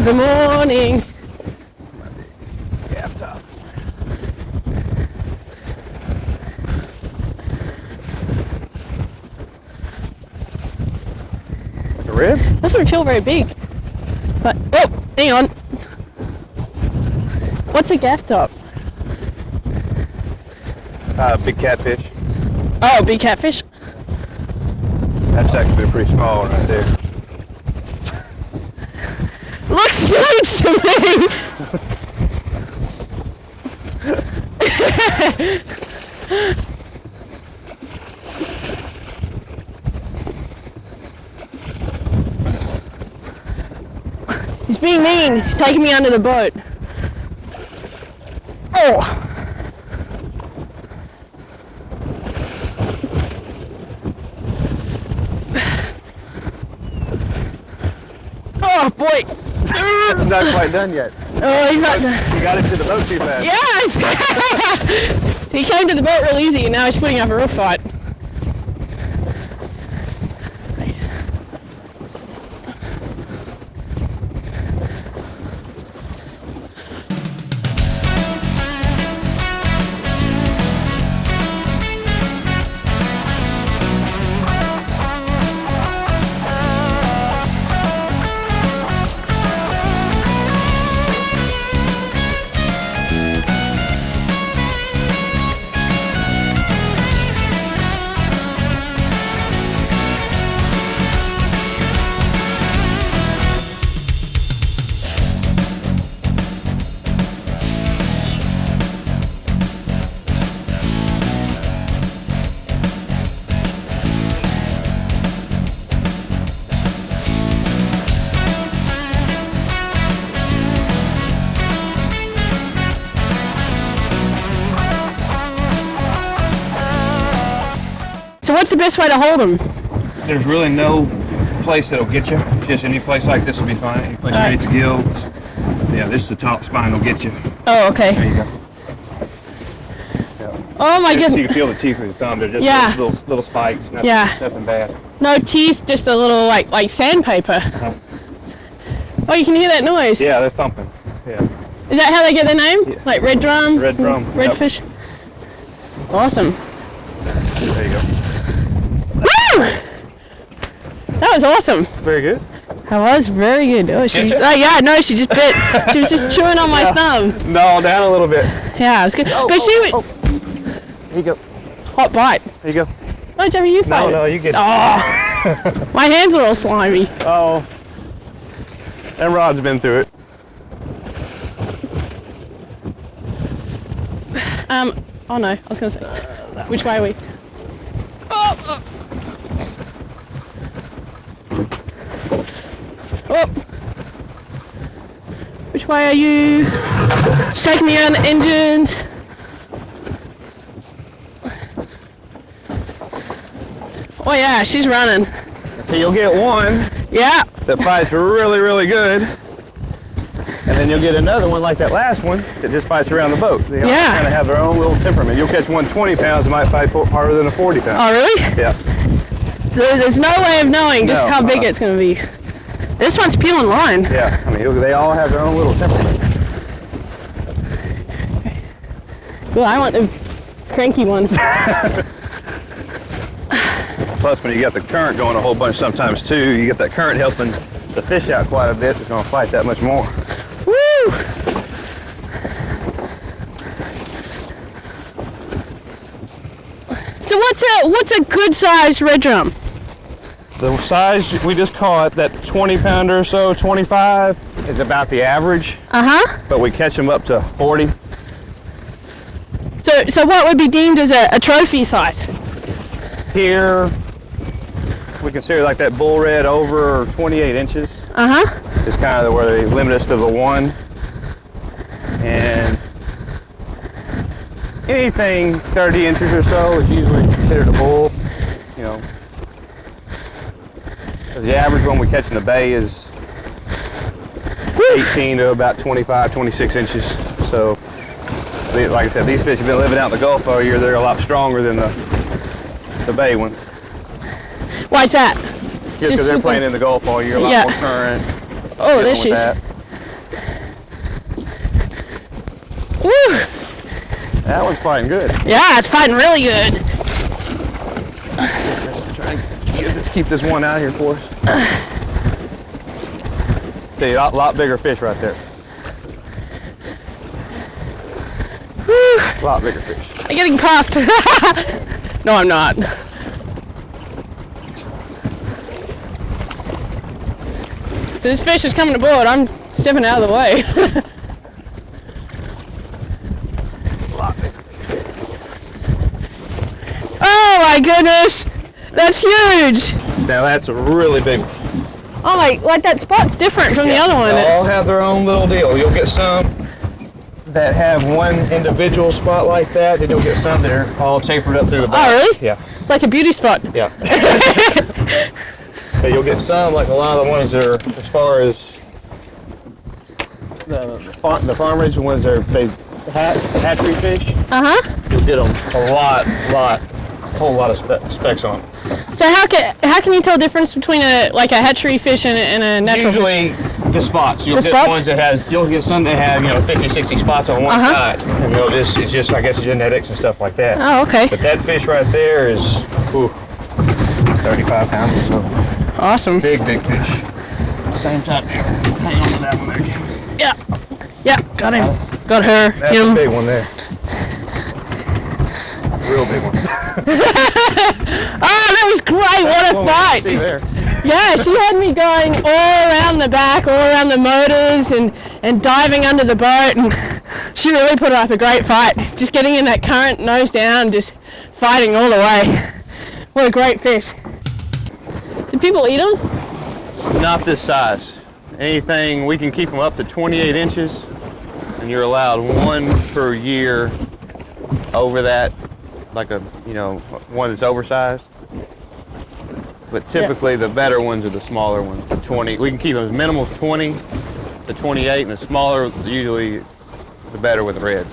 Good morning. Gaff top. Like a rib? Doesn't feel very big. But, oh, hang on. What's a gaff top? Big catfish. Oh, big catfish. That's actually pretty small one right there. Looks huge to me. He's being mean. He's taking me under the boat. Oh. Oh boy. It's not quite done yet. Oh, he's not done. You got into the boat too fast. Yes! He came to the boat real easy and now he's putting up a real fight. So what's the best way to hold him? There's really no place that'll get you. Just any place like this will be fine. Any place underneath the gills. Yeah, this is the top spine will get you. Oh, okay. There you go. Yeah. Oh my goodness. So you can feel the teeth with your thumb. They're just little spikes. Nothing, nothing bad. No teeth, just a little like sandpaper. Oh, you can hear that noise. Yeah, they're thumping. Yeah. Is that how they get their name? Yeah. Like red drum? Red drum. Redfish? Yep. Awesome. There you go. Woo! That was awesome. Very good. That was very good. Oh, she. Yeah, no, she just bit. She was just chewing on my thumb. No, down a little bit. Yeah, it was good. But she would. There you go. Hot bite. There you go. Oh, Jeffy, you fight it. No, you get it. Oh, my hands are all slimy. Oh. And Rod's been through it. Oh no, I was gonna say. Which way are we? Oh. Oh. Which way are you? She's taking me around the engines. Oh yeah, she's running. So you'll get one Yeah. that fights really, really good. And then you'll get another one like that last one that just fights around the boat. They all kind of have their own little temperament. You'll catch one 20 pounds that might fight harder than a 40 pound. Oh really? Yeah. There's no way of knowing just how big it's going to be. This one's peeling line. Yeah, I mean, they all have their own little temperament. Well, I want the cranky one. Plus, when you got the current going a whole bunch sometimes too, you get that current helping the fish out quite a bit. It's going to fight that much more. Woo! So what's a good size red drum? The size we just caught, that 20 pounder or so, 25, is about the average. Uh-huh. But we catch them up to 40. So what would be deemed as a trophy size? Here, we consider like that bull red over 28 inches. Uh-huh. Is kind of where they limit us to the one. And anything 30 inches or so is usually considered a bull, you know. Because the average one we catch in the bay is 18 to about 25, 26 inches. So, like I said, these fish have been living out in the Gulf all year. They're a lot stronger than the bay ones. Why is that? Just because they're playing in the Gulf all year, a lot more current. Oh, there she is. Woo! That one's fighting good. Yeah, it's fighting really good. Let's keep this one out here for us. See, a lot bigger fish right there. Woo. A lot bigger fish. I'm getting puffed. No, I'm not. So this fish is coming aboard. I'm stepping out of the way. Oh my goodness, that's huge. Now that's a really big one. Oh my, like that spot's different from the other one. They all have their own little deal. You'll get some that have one individual spot like that, then you'll get some that are all tapered up through the bottom. Oh really? Yeah. It's like a beauty spot. Yeah. But you'll get some, like a lot of the ones that are, as far as the farmers, the ones that are hatchery fish. Uh-huh. You'll get them a whole lot of specs on them. So how can you tell the difference between a hatchery fish and a natural Usually fish? the spots. You'll The get spots? ones that have, you'll get some that have, 50, 60 spots on one side. And it's just, I guess, genetics and stuff like that. Oh, okay. But that fish right there is, 35 pounds or so. Awesome. Big fish. Same time here. Hang on to that one there, Kim. Yeah. Yeah, got him. Got her. That's him. a big one there. Real big one. Oh, that was great. What a fight. See there. Yeah, she had me going all around the back, all around the motors and diving under the boat, and she really put up a great fight. Just getting in that current, nose down, just fighting all the way. What a great fish. Do people eat them? Not this size. Anything, we can keep them up to 28 inches, and you're allowed one per year over that, like one that's oversized. But typically the better ones are the smaller ones, the 20. We can keep them as minimal 20 to 28, and the smaller, usually the better with the reds.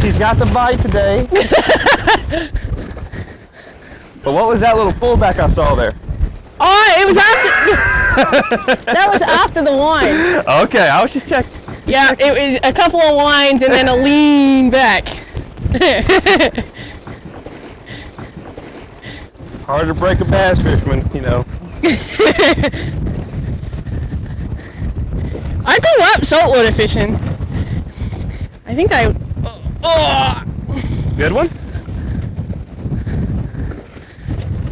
She's got the bite today. But what was that little pullback I saw there? Oh, it was after. That was after the wine. Okay, I was just checking. Yeah, it was a couple of wines and then a lean back. Hard to break a bass fisherman, I grew up saltwater fishing. I think I. Oh. Good one?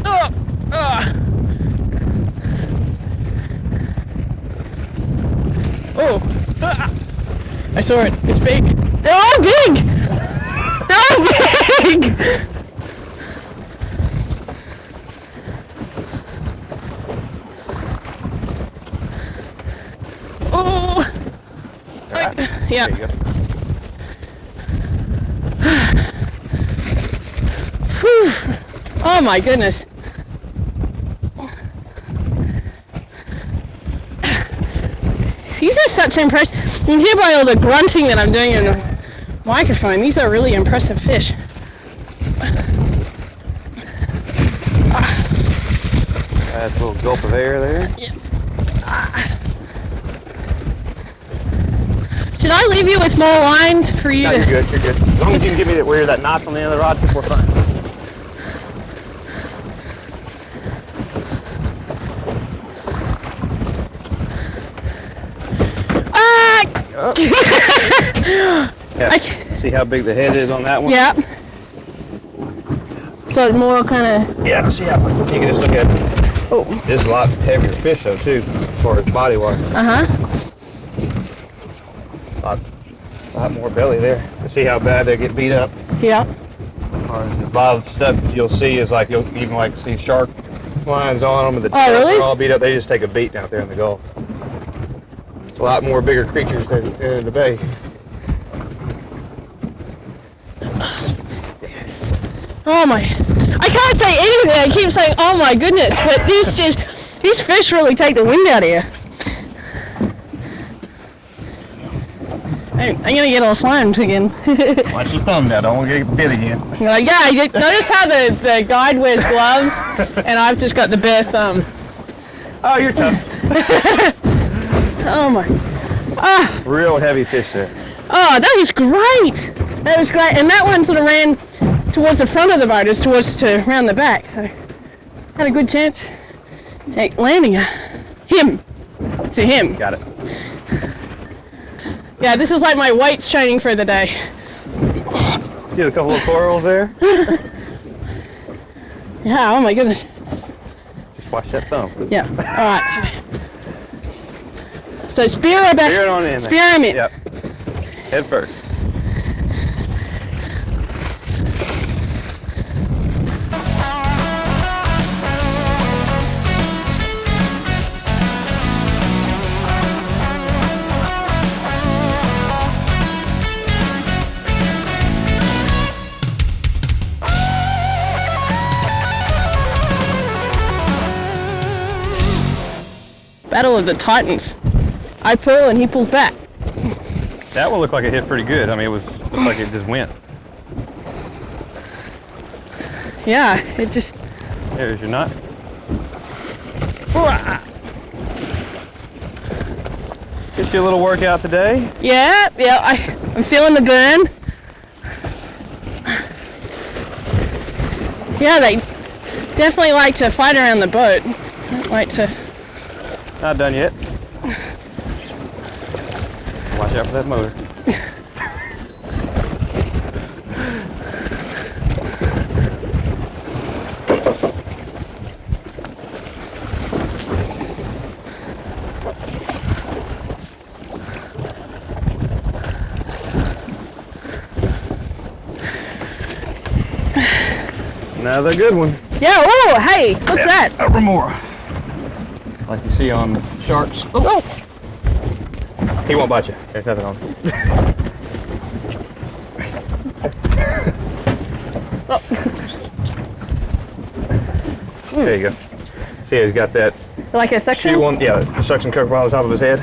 Oh. Oh. I saw it. It's big. They're all big. They're all big. Oh. Yeah. There you go. Whew. Oh my goodness. These are such impressive. You can hear by all the grunting that I'm doing in the microphone. These are really impressive fish. That's a little gulp of air there. Yeah. Should I leave you with more line for you No, to... you're good. As long as you can give me where that knot's on the end of the rod, we're fine. Yeah. See how big the head is on that one? Yeah. So it's more kind of... Yeah, see how you can just look at it. Oh. This is a lot heavier fish though too, as far as body weight. Uh-huh. A lot more belly there. See how bad they get beat up. Yeah. A lot of stuff you'll see is like, you'll even see shark lines on them, and the tails really? are all beat up. They just take a beating out there in the Gulf. It's a lot more bigger creatures than in the bay. Oh my, I can't say anything. I keep saying, oh my goodness, but these fish really take the wind out of you. I'm gonna get all slimed again. Watch your thumb now, don't want to get bit again. You're like, yeah, notice how the guide wears gloves, and I've just got the bare thumb. Oh, you're tough. Oh my. Ah. Real heavy fish there. Oh, that was great. That was great. And that one sort of ran towards the front of the boat as towards to around the back. So had a good chance at landing him. To him. Got it. Yeah, this is like my weights training for the day. See a couple of corals there? Yeah, oh my goodness. Just watch that thumb. Yeah, alright. So spear her back. Spear it on in. Spear him in. Yep. Head first. Battle of the Titans. I pull and he pulls back. That one looked like it hit pretty good. I mean, looked like it just went. Yeah, it just... There's your knot. Get you a little workout today. Yeah, I'm feeling the burn. Yeah, they definitely like to fight around the boat. Don't like to... Not done yet. Watch out for that motor. Another good one. Yeah, oh, hey, what's that? A remora. Like you see on sharks. Oh. He won't bite you. There's nothing on him. There you go. See, he's got that Like a suction? shoe on, yeah, the suction cup on the top of his head.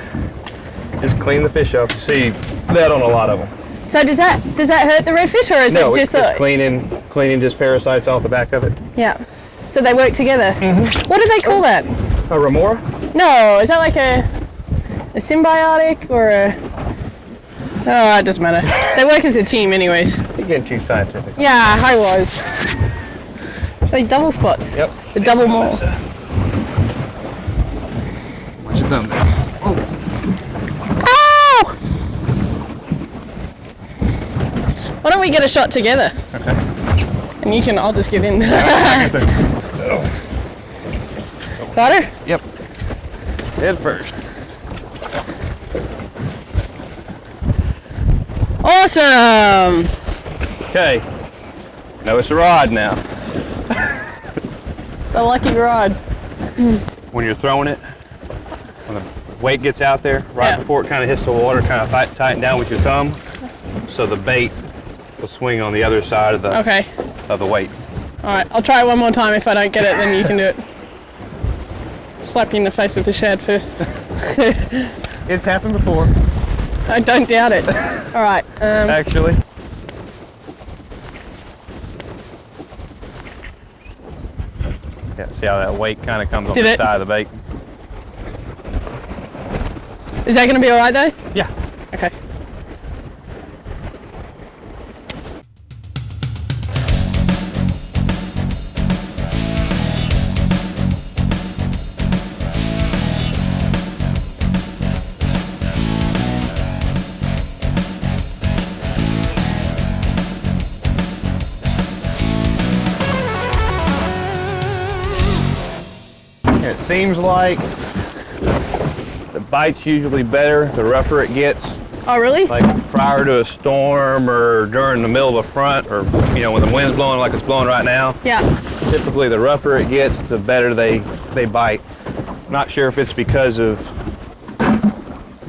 Just clean the fish up. You see that on a lot of them. So does that hurt the redfish, or is No, it it's just cleaning just parasites off the back of it. Yeah. So they work together. Mm-hmm. What do they call that? A remora? No, is that like a symbiotic or a... Oh, it doesn't matter. They work as a team anyways. You're getting too scientific. Yeah, I was. So double spots. Yep. The double maul. Watch your thumb there. Ow! Why don't we get a shot together? Okay. And I'll just get in. Got her? Yep. Head first. Awesome! Okay. No, it's a rod now. The lucky rod. When you're throwing it, when the weight gets out there, right Yeah. before it kind of hits the water, kind of tighten down with your thumb, so the bait will swing on the other side of the Okay. weight. Alright, I'll try it one more time. If I don't get it, then you can do it. Slap you in the face with the shad first. It's happened before. I don't doubt it. Alright. Actually. Yeah, see how that weight kind of comes on Did the it? side of the bait? Is that going to be alright though? Yeah. Okay. It seems like the bite's usually better the rougher it gets. Oh, really? Like prior to a storm or during the middle of a front, or when the wind's blowing like it's blowing right now. Yeah. Typically the rougher it gets, the better they bite. Not sure if it's because of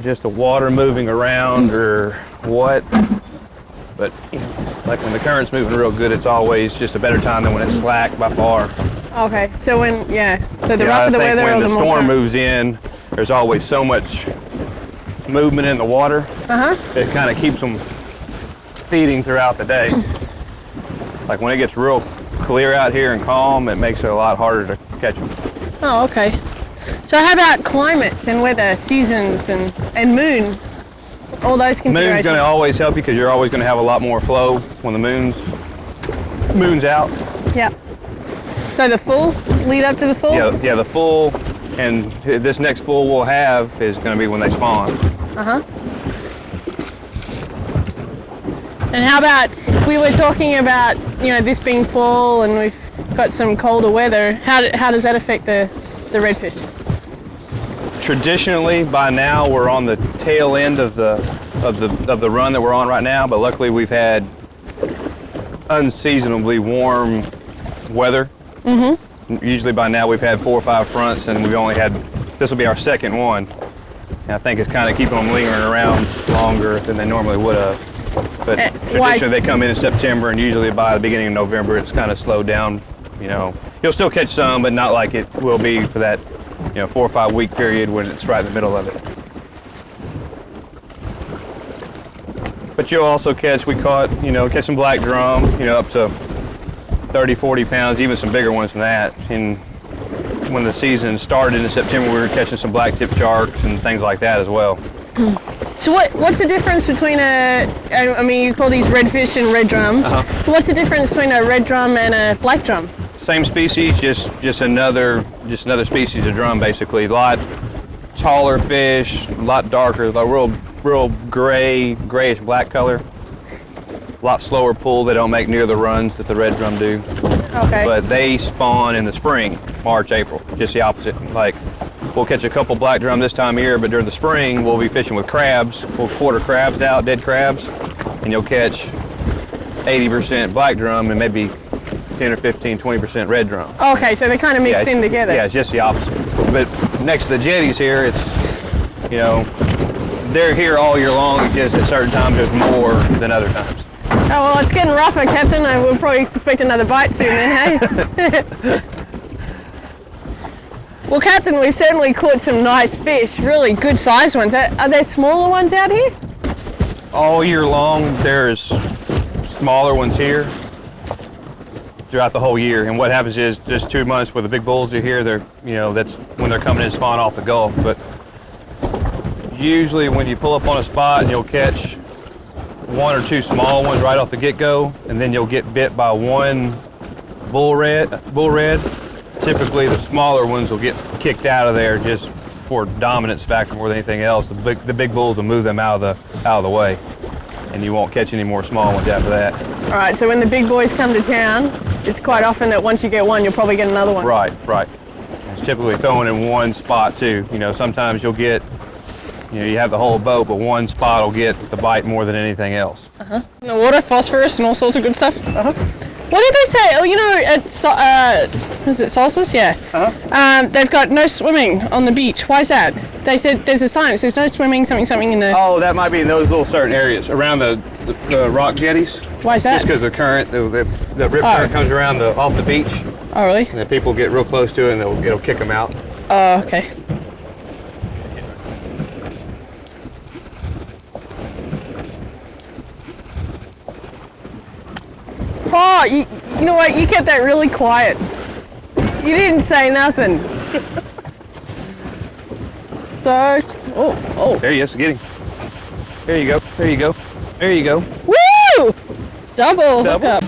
just the water moving around or what, but like when the current's moving real good, it's always just a better time than when it's slack by far. Okay. So so the Yeah, rougher the I think weather, when or the the more. storm moves in, there's always so much movement in the water. It kind of keeps them feeding throughout the day. Like when it gets real clear out here and calm, it makes it a lot harder to catch them. Oh, okay. So how about climates and weather, seasons and moon? all those Moon's considerations. going to always help you because you're always going to have a lot more flow when the moon's out. Yeah. So the full, lead up to the full? Yeah, the full, and this next full we'll have is going to be when they spawn. Uh-huh. And how about, we were talking about, you know, this being fall and we've got some colder weather. How does that affect the redfish? Traditionally, by now we're on the tail end of the run that we're on right now, but luckily we've had unseasonably warm weather. Mm-hmm. Usually by now we've had 4 or 5 fronts, and we've only had, this will be our second one. And I think it's kind of keeping them lingering around longer than they normally would have. But traditionally they come in September, and usually by the beginning of November it's kind of slowed down. You know, you'll still catch some, but not like it will be for that, you know, 4 or 5 week period when it's right in the middle of it. But you'll also catch, we caught, you know, catch some black drum, you know, up to 30, 40 pounds, even some bigger ones than that. And when the season started in September, we were catching some black tip sharks and things like that as well. So what's the difference between I mean, you call these redfish and red drum. Uh-huh. So what's the difference between a red drum and a black drum? Same species, just another species of drum, basically. A lot taller fish, a lot darker, like real grayish black color. A lot slower pull. They don't make near the runs that the red drum do. Okay. But they spawn in the spring, March, April. Just the opposite. Like, we'll catch a couple black drum this time of year, but during the spring we'll be fishing with crabs. We'll quarter crabs out, dead crabs, and you'll catch 80% black drum and maybe 10 or 15, 20% red drum. Okay, so they're kind of mixed in together. Yeah, it's just the opposite. But next to the jetties here, it's, you know, they're here all year long. It's just at certain times there's more than other times. Oh, well, it's getting rougher, Captain. I will probably expect another bite soon then, hey? Well, Captain, we've certainly caught some nice fish, really good sized ones. Are there smaller ones out here? All year long, there's smaller ones here throughout the whole year. And what happens is just 2 months where the big bulls are here, they're, you know, that's when they're coming in to spawn off the Gulf. But usually when you pull up on a spot and you'll catch 1 or 2 small ones right off the get-go, and then you'll get bit by one bull red. Typically the smaller ones will get kicked out of there just for dominance factor more than anything else. The big bulls will move them out of the way, and you won't catch any more small ones after that. All right, so when the big boys come to town, it's quite often that once you get one, you'll probably get another one. Right. It's typically throwing in one spot too. You know, sometimes you'll get, you know, you have the whole boat, but one spot will get the bite more than anything else. Uh-huh. In the water, phosphorus and all sorts of good stuff. Uh-huh. What did they say? Oh, you know, at was it Solstice? Yeah. Uh-huh. They've got no swimming on the beach. Why is that? They said there's a sign. It says no swimming, something in the... Oh, that might be in those little certain areas around the rock jetties. Why is that? Just because the current, the rip current comes around off the beach. Oh, really? And then people get real close to it, and it'll kick them out. Oh, okay. Oh, you know what? You kept that really quiet. You didn't say nothing. So, oh. There he is, get him. There you go. Woo! Double hookup.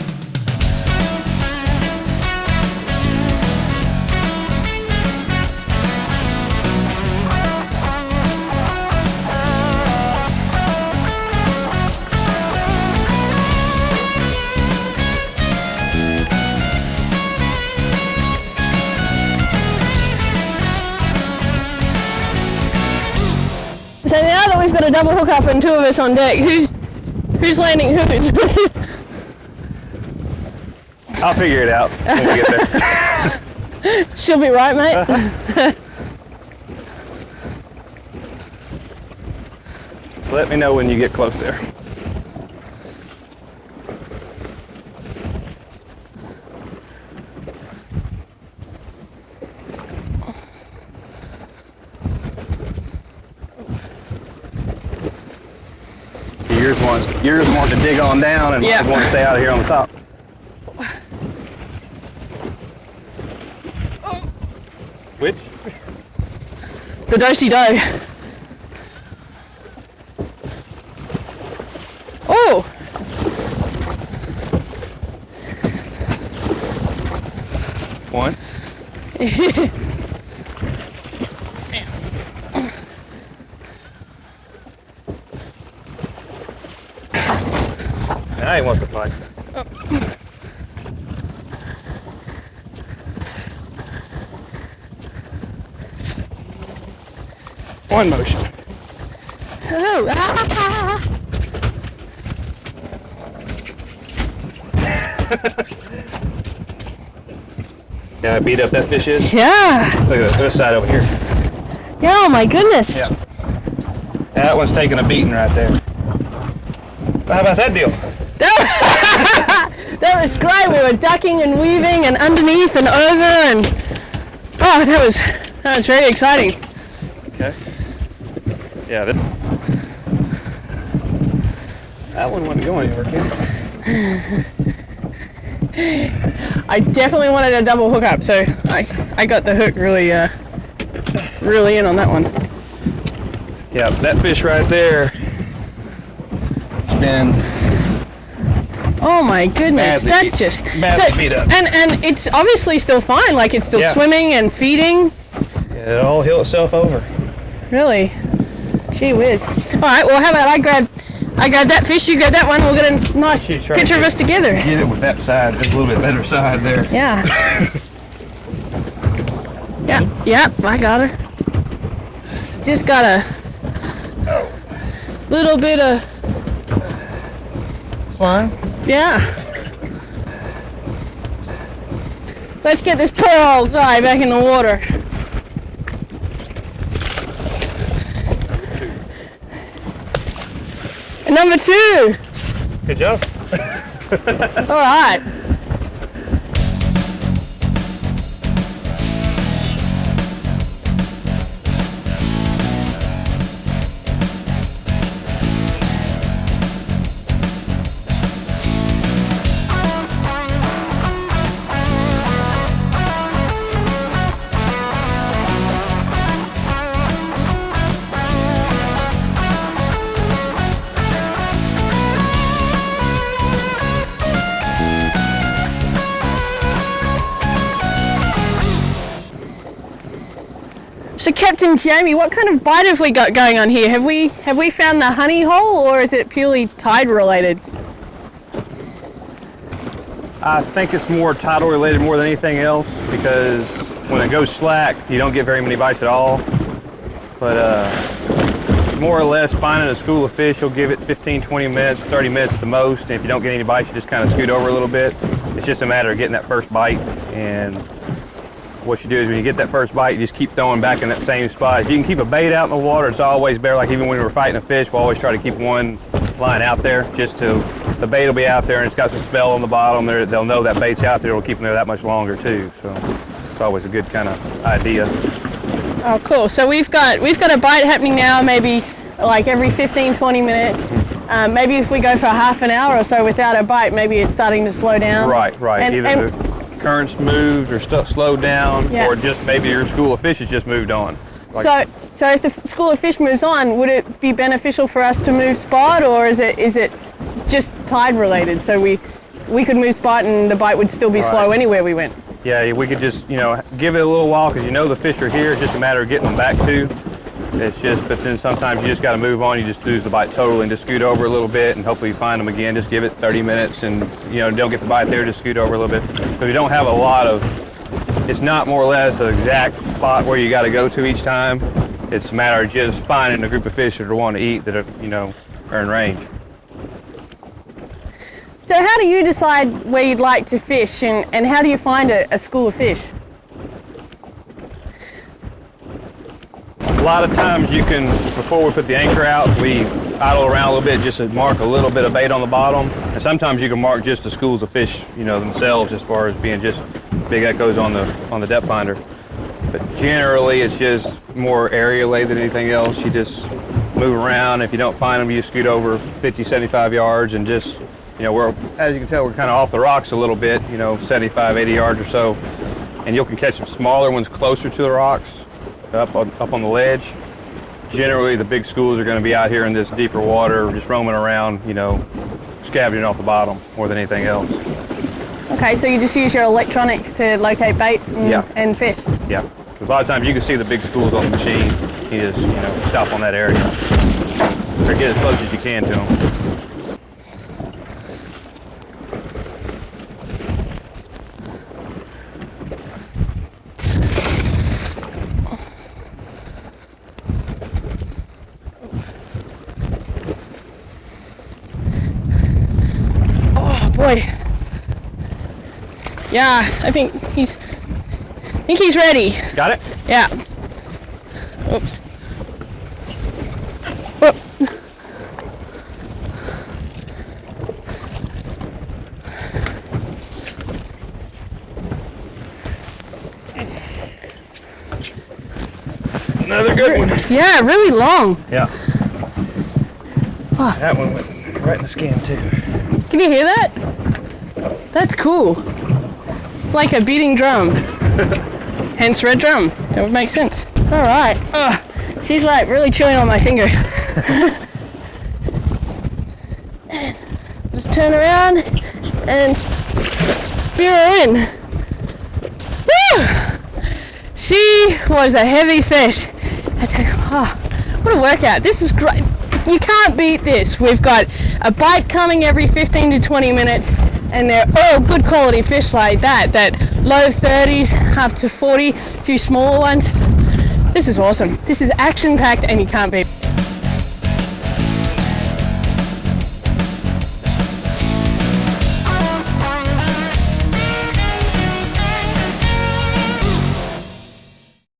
So now that we've got a double hookup and 2 of us on deck, who's landing who? I'll figure it out when we get there. She'll be right, mate. So let me know when you get close there. Yours wants to dig on down, and yeah. mine want to stay out of here on the top. Which? The do-si-do. Oh! One. Now he wants to fight. Oh. One motion. Oh, ah. Yeah, I beat up that fish is. Yeah. Look at this side over here. Yeah, oh my goodness. Yeah. That one's taking a beating right there. How about that deal? That was great. We were ducking and weaving and underneath and over and oh, that was very exciting. Okay. Yeah, that one wasn't going anywhere, kid. I definitely wanted a double hookup, so I got the hook really in on that one. Yeah, that fish right there has been oh my goodness, badly beat up. And it's obviously still fine, like it's still swimming and feeding. Yeah, it'll heal itself over. Really? Gee whiz. All right, well how about I grab that fish, you grab that one, we'll get a nice picture of us together. Get it with that side, there's a little bit better side there. Yeah. Yep, I got her. Just got a little bit of slime. Yeah. Let's get this poor old guy back in the water. And number 2. Good job. All right. So Captain Jamie, what kind of bite have we got going on here? Have we found the honey hole, or is it purely tide related? I think it's more tidal related more than anything else, because when it goes slack, you don't get very many bites at all. But it's more or less finding a school of fish. You'll give it 15, 20 minutes, 30 minutes at the most. And if you don't get any bites, you just kind of scoot over a little bit. It's just a matter of getting that first bite. And what you do is when you get that first bite, you just keep throwing back in that same spot. If you can keep a bait out in the water, it's always better. Like even when we're fighting a fish, we'll always try to keep one line out there, just to, the bait will be out there and it's got some smell on the bottom. They'll know that bait's out there. It'll keep them there that much longer too. So it's always a good kind of idea. Oh, cool. So we've got a bite happening now, maybe like every 15, 20 minutes. Maybe if we go for half an hour or so without a bite, maybe it's starting to slow down. Right. Either the current's moved or slowed down, or just maybe your school of fish has just moved on. Like, so if the school of fish moves on, would it be beneficial for us to move spot, or is it just tide related? So we could move spot and the bite would still be slow anywhere we went. Yeah, we could just give it a little while, because the fish are here. It's just a matter of getting them back to. It's just, but then sometimes you just got to move on. You just lose the bite totally and just scoot over a little bit and hopefully find them again. Just give it 30 minutes and, don't get the bite there, just scoot over a little bit. But you don't have a lot of, it's not more or less an exact spot where you got to go to each time. It's a matter of just finding a group of fish that are wanting to eat that are, are in range. So how do you decide where you'd like to fish, and how do you find a school of fish? A lot of times you can, before we put the anchor out, we idle around a little bit just to mark a little bit of bait on the bottom. And sometimes you can mark just the schools of fish, themselves, as far as being just big echoes on the depth finder. But generally it's just more area lay than anything else. You just move around. If you don't find them, you scoot over 50, 75 yards and just, we're, as you can tell, we're kind of off the rocks a little bit, 75, 80 yards or so. And you can catch some smaller ones closer to the rocks, up on the ledge. Generally, the big schools are going to be out here in this deeper water, just roaming around, you know, scavenging off the bottom more than anything else. Okay, so you just use your electronics to locate bait and fish? Yeah. A lot of times you can see the big schools on the machine. You just, you know, stop on that area or get as close as you can to them. Oh boy. Yeah, I think he's ready. Got it? Yeah. Oops. Whoop. Another good one. Yeah, really long. Yeah. Oh. That one went right in the skin too. Can you hear that? That's cool. It's like a beating drum. Hence red drum. That would make sense. All right. She's like really chewing on my finger. Just turn around and spear her in. Woo! She was a heavy fish. I tell you, what a workout. This is great. You can't beat this. We've got a bite coming every 15 to 20 minutes, and they're all good quality fish like that low 30s up to 40, a few smaller ones. This is awesome. This is action packed and you can't beat it.